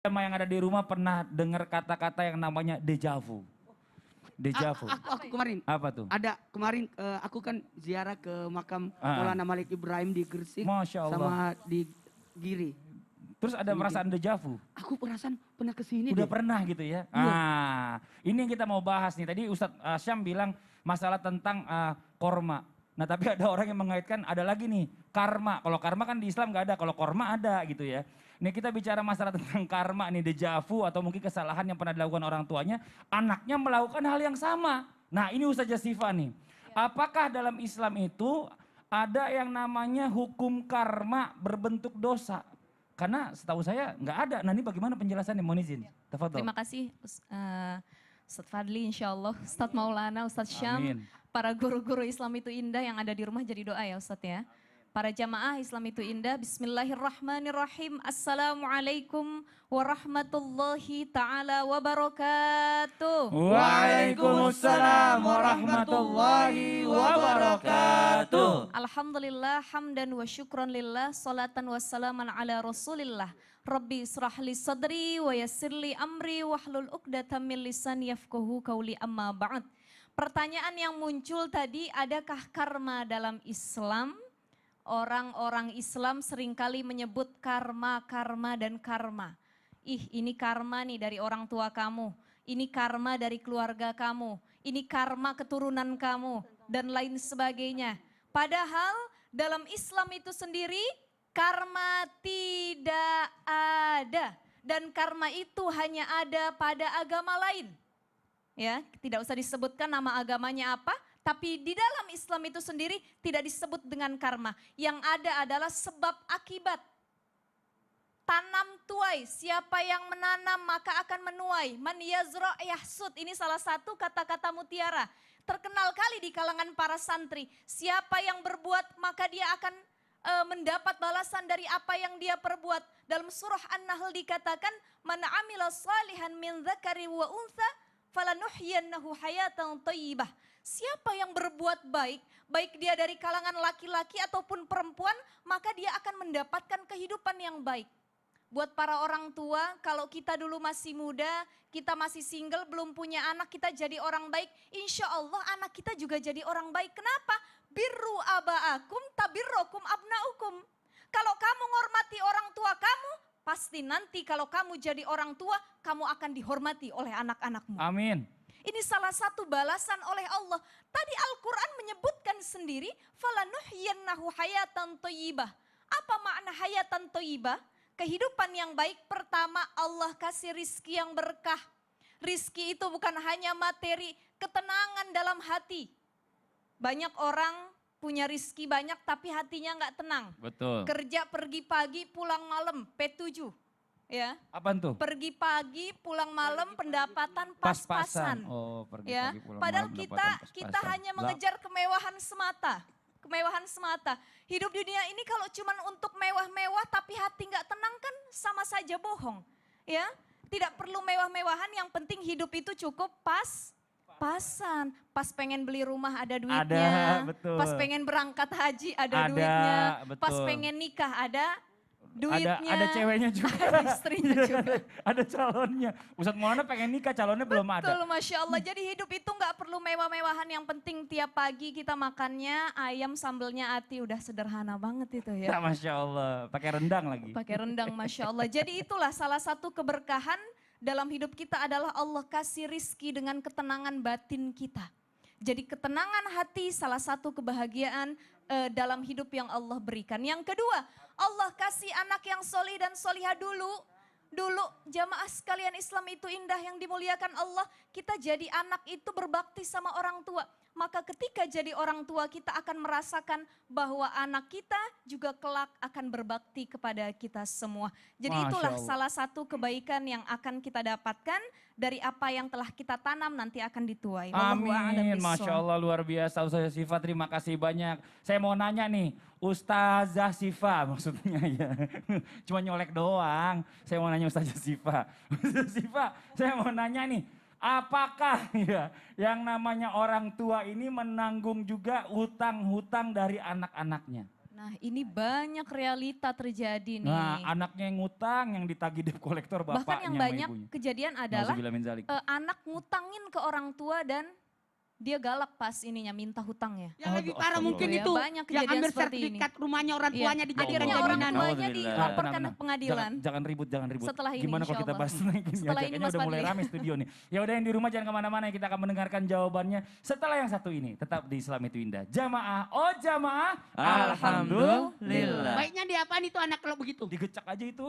Sama yang ada di rumah pernah dengar kata-kata yang namanya deja vu. Deja vu. Aku kemarin Apa tuh? ada kemarin aku kan ziarah ke makam Ah. Maulana Malik Ibrahim di Gresik Masya Allah. sama di Giri. Terus ada perasaan deja vu? Aku perasaan pernah kesini Udah deh. pernah gitu ya? Iya. Ini yang kita mau bahas nih. Tadi Ustadz Syam bilang masalah tentang korma. Nah tapi ada orang yang mengaitkan ada lagi nih karma. Kalau karma kan di Islam nggak ada, kalau korma ada gitu ya. Nih kita bicara masalah tentang karma nih, deja vu atau mungkin kesalahan yang pernah dilakukan orang tuanya, anaknya melakukan hal yang sama. Nah ini Ustazah Syifa nih, apakah dalam Islam itu ada yang namanya hukum karma berbentuk dosa? Karena setahu saya nggak ada. Nah ini bagaimana penjelasannya? Mohon izin. Tafadhol. Terima kasih Ustadz Fadli, insya Allah, Ustadz Maulana, Ustadz Syam, Amin. para guru-guru Islam itu indah yang ada di rumah jadi doa ya Ustadz ya. Para jamaah Islam itu indah, bismillahirrahmanirrahim, assalamualaikum warahmatullahi ta'ala wabarakatuh. Waalaikumsalam warahmatullahi wabarakatuh. Alhamdulillah, hamdan wa syukran lillah, salatan wassalaman ala rasulillah. Rabbi israhli sadri wa yassirli amri wahlul uqdatam min lisani yafqahu qawli amma ba'd. Pertanyaan yang muncul tadi, adakah karma dalam Islam? Orang-orang Islam seringkali menyebut karma, karma dan karma. Ih, ini karma nih dari orang tua kamu, ini karma dari keluarga kamu, ini karma keturunan kamu, dan lain sebagainya. Padahal dalam Islam itu sendiri karma tidak ada, dan karma itu hanya ada pada agama lain. Ya, tidak usah disebutkan nama agamanya apa, tapi di dalam Islam itu sendiri tidak disebut dengan karma. Yang ada adalah sebab akibat. Tanam tuai, siapa yang menanam maka akan menuai. Man yazra' yahsud, ini salah satu kata-kata mutiara. Terkenal kali di kalangan para santri. Siapa yang berbuat maka dia akan mendapat balasan dari apa yang dia perbuat. Dalam surah An-Nahl dikatakan, man amila salihan min dzakari wa untha falanuhyiyannahu hayatan thayyibah. Siapa yang berbuat baik, baik dia dari kalangan laki-laki ataupun perempuan, maka dia akan mendapatkan kehidupan yang baik. Buat para orang tua, kalau kita dulu masih muda, kita masih single, belum punya anak, kita jadi orang baik, insya Allah anak kita juga jadi orang baik. Kenapa? Birru aba'akum tabirrokum abna'ukum. Kalau kamu menghormati orang tua kamu, pasti nanti kalau kamu jadi orang tua, kamu akan dihormati oleh anak-anakmu. Amin. Ini salah satu balasan oleh Allah. Tadi Al-Quran menyebutkan sendiri, falanuhyiyannahu hayatan thayyibah. Apa makna hayatan thayyibah? Kehidupan yang baik, pertama Allah kasih rizki yang berkah. Rizki itu bukan hanya materi, ketenangan dalam hati. Banyak orang punya rizki banyak tapi hatinya nggak tenang. Betul. Kerja pergi pagi, pulang malam, P7. Ya. Apaan tuh? Pergi pagi, pulang malam, pendapatan pas-pasan. Oh, pergi Ya, pagi pulang padahal malam, kita pendapatan pas-pasan. hanya mengejar kemewahan semata. Kemewahan semata. Hidup di dunia ini kalau cuma untuk mewah-mewah tapi hati nggak tenang kan sama saja bohong. Ya, tidak perlu mewah-mewahan, yang penting hidup itu cukup pasan. Pas pengen beli rumah ada duitnya. Ada, betul. Pas pengen berangkat haji ada Ada, duitnya. betul. Pas pengen nikah ada duitnya. Ada ceweknya juga. Ada istrinya juga. Ada calonnya. Ustadz Maulana pengen nikah, calonnya belum ada. Betul, Masya Allah. Jadi hidup itu nggak perlu mewah-mewahan. Yang penting tiap pagi kita makannya ayam sambelnya ati. Udah sederhana banget itu ya. Ya, Masya Allah, pakai rendang lagi. Pakai rendang, Masya Allah. Jadi itulah salah satu keberkahan dalam hidup kita adalah Allah kasih rizki dengan ketenangan batin kita. Jadi ketenangan hati salah satu kebahagiaan dalam hidup yang Allah berikan. Yang kedua, Allah kasih anak yang solih dan solihah dulu. Dulu jamaah sekalian Islam itu indah yang dimuliakan Allah. Kita jadi anak itu berbakti sama orang tua. Maka ketika jadi orang tua kita akan merasakan bahwa anak kita juga kelak akan berbakti kepada kita semua. Jadi Masya itulah Allah. salah satu kebaikan yang akan kita dapatkan dari apa yang telah kita tanam nanti akan dituai. Wallahu a'lam Amin, bishawab. Masya Allah luar biasa Ustazah Syifa, terima kasih banyak. Saya mau nanya nih, Ustazah Syifa maksudnya ya, cuma nyolek doang. Saya mau nanya Ustazah Syifa. Ustazah Syifa, saya mau nanya nih, apakah ya yang namanya orang tua ini menanggung juga hutang-hutang dari anak-anaknya? Nah ini banyak realita terjadi nih. Nah, anaknya yang ngutang, yang ditagih debt collector bapaknya Bahkan yang sama banyak ibunya. kejadian adalah Nauzubillah min dzalik. anak ngutangin ke orang tua dan dia galak pas ininya minta hutangnya. Yang lebih Aduh, parah mungkin astagfirullah. itu Banyak yang kejadian ambil seperti ini. sertifikat rumahnya orang Iya. tuanya dijadikan Akhirnya orang jaminan. tuanya Nauzubillah. dilaporkan ke pengadilan. Jangan ribut, jangan ribut. Setelah ini, Gimana kalau insya kita Allah. bahas lagi? Setelah ini, Kayaknya Mas udah mulai Fadli. rame studio nih. Ya udah yang di rumah jangan kemana-mana, kita akan mendengarkan jawabannya setelah yang satu ini. Tetap di Islam itu Indah. Jamaah, oh jamaah. Alhamdulillah. Baiknya diapain itu anak kalau begitu? Digecak aja itu.